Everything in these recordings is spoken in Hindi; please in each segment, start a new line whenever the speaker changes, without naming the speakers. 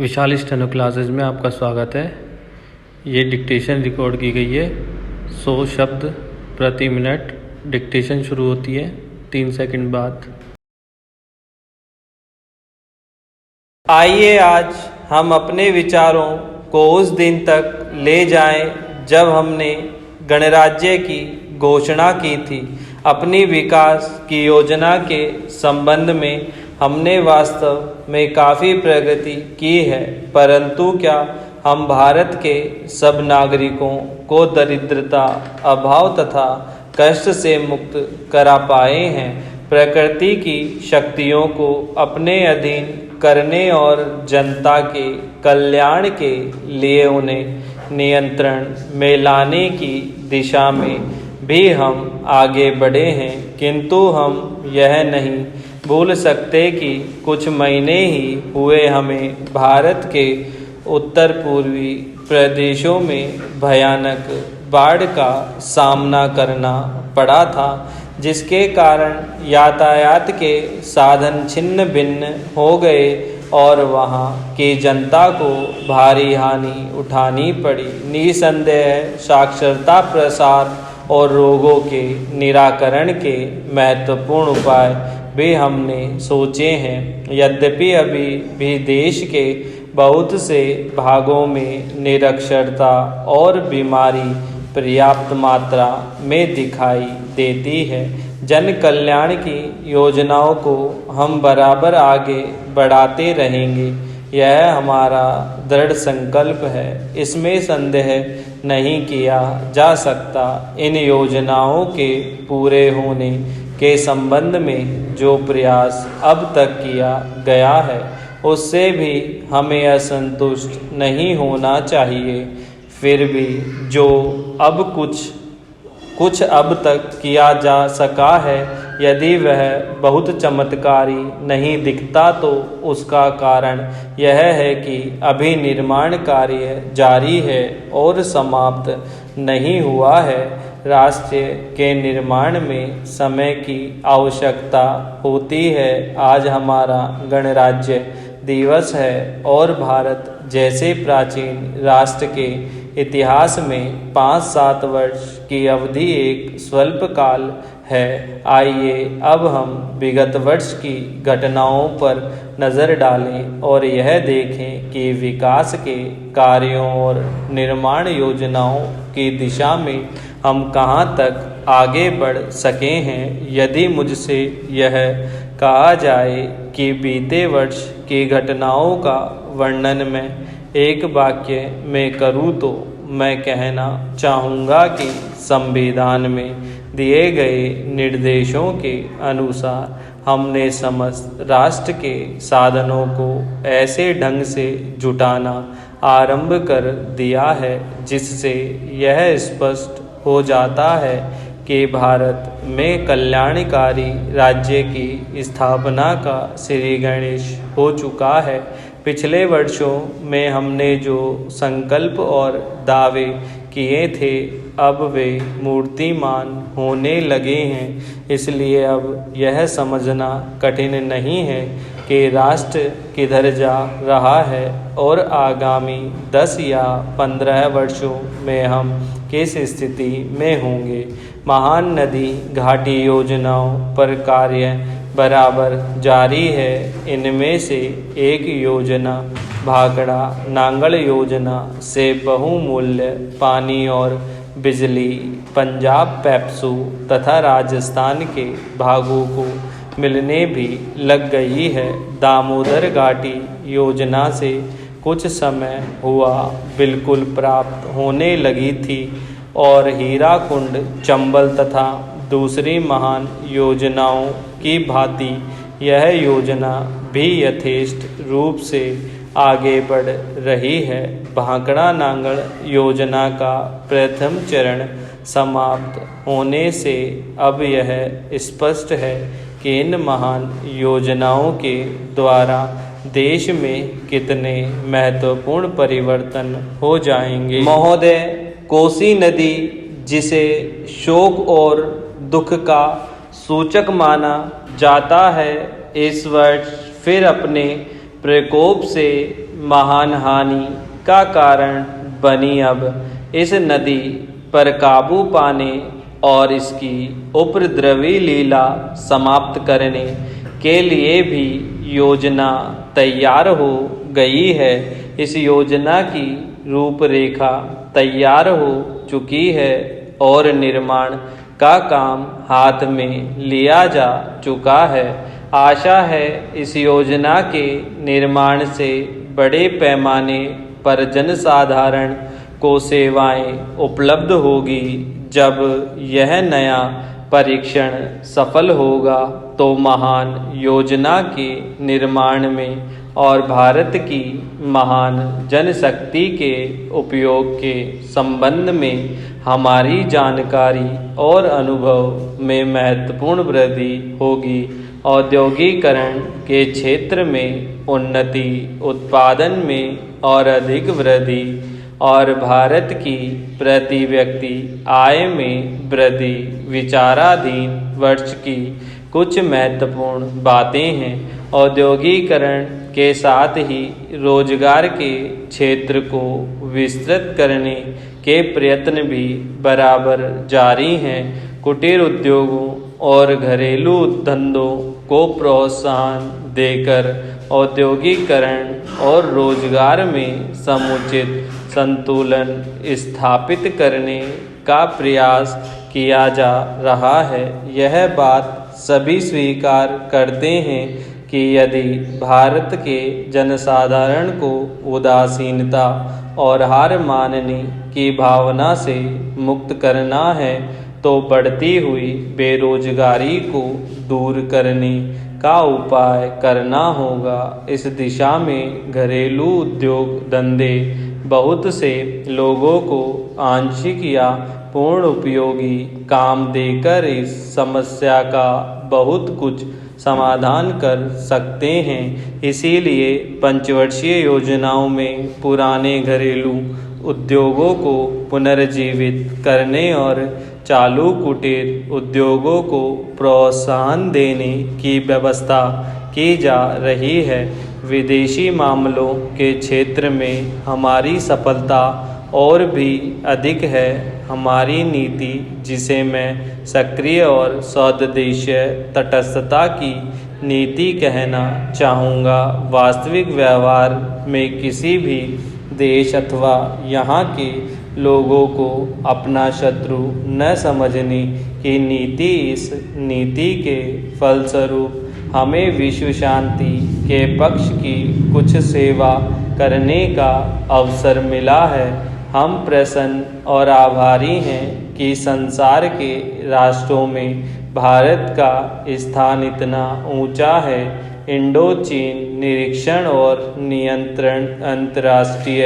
विशाल स्टेनो क्लासेस में आपका स्वागत है। ये डिक्टेशन रिकॉर्ड की गई है। 100 शब्द प्रति मिनट डिक्टेशन शुरू होती है 3 सेकंड बाद।
आइए आज हम अपने विचारों को उस दिन तक ले जाएं जब हमने गणराज्य की घोषणा की थी। अपनी विकास की योजना के संबंध में हमने वास्तव में काफ़ी प्रगति की है, परंतु क्या हम भारत के सब नागरिकों को दरिद्रता, अभाव तथा कष्ट से मुक्त करा पाए हैं? प्रकृति की शक्तियों को अपने अधीन करने और जनता के कल्याण के लिए उन्हें नियंत्रण में लाने की दिशा में भी हम आगे बढ़े हैं, किंतु हम यह नहीं भूल सकते कि कुछ महीने ही हुए हमें भारत के उत्तर पूर्वी प्रदेशों में भयानक बाढ़ का सामना करना पड़ा था, जिसके कारण यातायात के साधन छिन्न भिन्न हो गए और वहाँ की जनता को भारी हानि उठानी पड़ी। निसंदेह साक्षरता प्रसार और रोगों के निराकरण के महत्वपूर्ण उपाय भी हमने सोचे हैं। यद्यपि अभी भी देश के बहुत से भागों में निरक्षरता और बीमारी पर्याप्त मात्रा में दिखाई देती है, जन कल्याण की योजनाओं को हम बराबर आगे बढ़ाते रहेंगे। यह हमारा दृढ़ संकल्प है, इसमें संदेह नहीं किया जा सकता। इन योजनाओं के पूरे होने के संबंध में जो प्रयास अब तक किया गया है, उससे भी हमें असंतुष्ट नहीं होना चाहिए। फिर भी जो अब कुछ अब तक किया जा सका है, यदि वह बहुत चमत्कारी नहीं दिखता तो उसका कारण यह है कि अभी निर्माण कार्य जारी है और समाप्त नहीं हुआ है। राष्ट्र के निर्माण में समय की आवश्यकता होती है। आज हमारा गणराज्य दिवस है और भारत जैसे प्राचीन राष्ट्र के इतिहास में 5-7 वर्ष की अवधि एक स्वल्प काल है। आइए अब हम विगत वर्ष की घटनाओं पर नज़र डालें और यह देखें कि विकास के कार्यों और निर्माण योजनाओं की दिशा में हम कहां तक आगे बढ़ सके हैं। यदि मुझसे यह कहा जाए कि बीते वर्ष की घटनाओं का वर्णन मैं एक वाक्य में करूं, तो मैं कहना चाहूँगा कि संविधान में दिए गए निर्देशों के अनुसार हमने समस्त राष्ट्र के साधनों को ऐसे ढंग से जुटाना आरंभ कर दिया है जिससे यह स्पष्ट हो जाता है कि भारत में कल्याणकारी राज्य की स्थापना का श्री गणेश हो चुका है। पिछले वर्षों में हमने जो संकल्प और दावे किए थे, अब वे मूर्तिमान होने लगे हैं। इसलिए अब यह समझना कठिन नहीं है कि राष्ट्र किधर जा रहा है और आगामी 10 या 15 वर्षों में हम किस स्थिति में होंगे। महान नदी घाटी योजनाओं पर कार्य बराबर जारी है। इनमें से एक योजना भाखड़ा नांगल योजना से बहुमूल्य पानी और बिजली पंजाब, पेप्सू तथा राजस्थान के भागों को मिलने भी लग गई है। दामोदर घाटी योजना से कुछ समय हुआ बिल्कुल प्राप्त होने लगी थी और हीराकुंड, चंबल तथा दूसरी महान योजनाओं की भांति यह योजना भी यथेष्ट रूप से आगे बढ़ रही है। भाखड़ा नांगल योजना का प्रथम चरण समाप्त होने से अब यह स्पष्ट है कि इन महान योजनाओं के द्वारा देश में कितने महत्वपूर्ण परिवर्तन हो जाएंगे। महोदय, कोसी नदी जिसे शोक और दुख का सूचक माना जाता है, इस वर्ष फिर अपने प्रकोप से महान हानि का कारण बनी। अब इस नदी पर काबू पाने और इसकी उपद्रवी लीला समाप्त करने के लिए भी योजना तैयार हो गई है। इस योजना की रूपरेखा तैयार हो चुकी है और निर्माण का काम हाथ में लिया जा चुका है। आशा है इस योजना के निर्माण से बड़े पैमाने पर जनसाधारण को सेवाएं उपलब्ध होगी। जब यह नया परीक्षण सफल होगा तो महान योजना के निर्माण में और भारत की महान जनशक्ति के उपयोग के संबंध में हमारी जानकारी और अनुभव में महत्वपूर्ण वृद्धि होगी। औद्योगिकरण के क्षेत्र में उन्नति, उत्पादन में और अधिक वृद्धि और भारत की प्रति व्यक्ति आय में वृद्धि विचाराधीन वर्ष की कुछ महत्वपूर्ण बातें हैं। औद्योगिकरण के साथ ही रोजगार के क्षेत्र को विस्तृत करने के प्रयत्न भी बराबर जारी हैं। कुटीर उद्योगों और घरेलू धंधों को प्रोत्साहन देकर औद्योगिकरण और रोजगार में समुचित संतुलन स्थापित करने का प्रयास किया जा रहा है। यह बात सभी स्वीकार करते हैं कि यदि भारत के जनसाधारण को उदासीनता और हार मानने की भावना से मुक्त करना है तो बढ़ती हुई बेरोजगारी को दूर करने का उपाय करना होगा। इस दिशा में घरेलू उद्योग धंधे बहुत से लोगों को आंशिक या पूर्ण उपयोगी काम देकर इस समस्या का बहुत कुछ समाधान कर सकते हैं। इसीलिए पंचवर्षीय योजनाओं में पुराने घरेलू उद्योगों को पुनर्जीवित करने और चालू कुटीर उद्योगों को प्रोत्साहन देने की व्यवस्था की जा रही है। विदेशी मामलों के क्षेत्र में हमारी सफलता और भी अधिक है। हमारी नीति, जिसे मैं सक्रिय और सौदेशीय तटस्थता की नीति कहना चाहूँगा, वास्तविक व्यवहार में किसी भी देश अथवा यहाँ के लोगों को अपना शत्रु न समझने की नीति। इस नीति के फलस्वरूप हमें विश्व शांति के पक्ष की कुछ सेवा करने का अवसर मिला है। हम प्रसन्न और आभारी हैं कि संसार के राष्ट्रों में भारत का स्थान इतना ऊंचा है। इंडो चीन निरीक्षण और नियंत्रण अंतर्राष्ट्रीय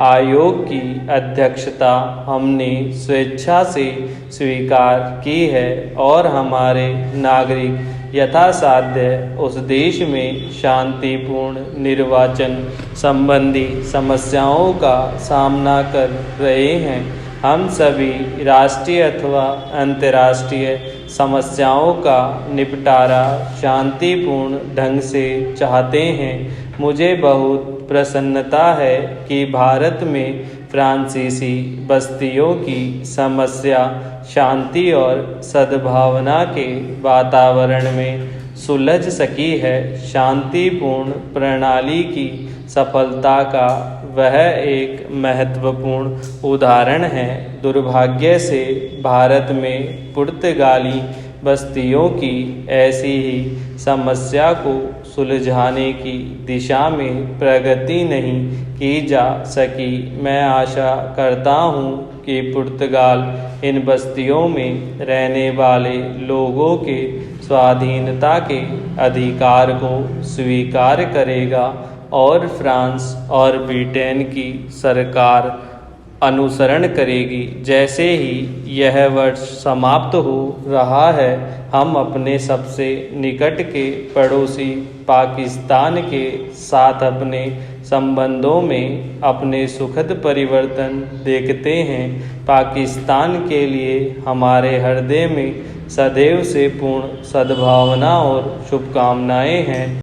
आयोग की अध्यक्षता हमने स्वेच्छा से स्वीकार की है और हमारे नागरिक यथासाध्य उस देश में शांतिपूर्ण निर्वाचन संबंधी समस्याओं का सामना कर रहे हैं। हम सभी राष्ट्रीय अथवा अंतर्राष्ट्रीय समस्याओं का निपटारा शांतिपूर्ण ढंग से चाहते हैं। मुझे बहुत प्रसन्नता है कि भारत में फ्रांसीसी बस्तियों की समस्या शांति और सद्भावना के वातावरण में सुलझ सकी है। शांतिपूर्ण प्रणाली की सफलता का वह एक महत्वपूर्ण उदाहरण है। दुर्भाग्य से भारत में पुर्तगाली बस्तियों की ऐसी ही समस्या को सुलझाने की दिशा में प्रगति नहीं की जा सकी। मैं आशा करता हूँ कि पुर्तगाल इन बस्तियों में रहने वाले लोगों के स्वाधीनता के अधिकार को स्वीकार करेगा और फ्रांस और ब्रिटेन की सरकार अनुसरण करेगी। जैसे ही यह वर्ष समाप्त हो रहा है, हम अपने सबसे निकट के पड़ोसी पाकिस्तान के साथ अपने संबंधों में अपने सुखद परिवर्तन देखते हैं। पाकिस्तान के लिए हमारे हृदय में सदैव से पूर्ण सद्भावना और शुभकामनाएं हैं।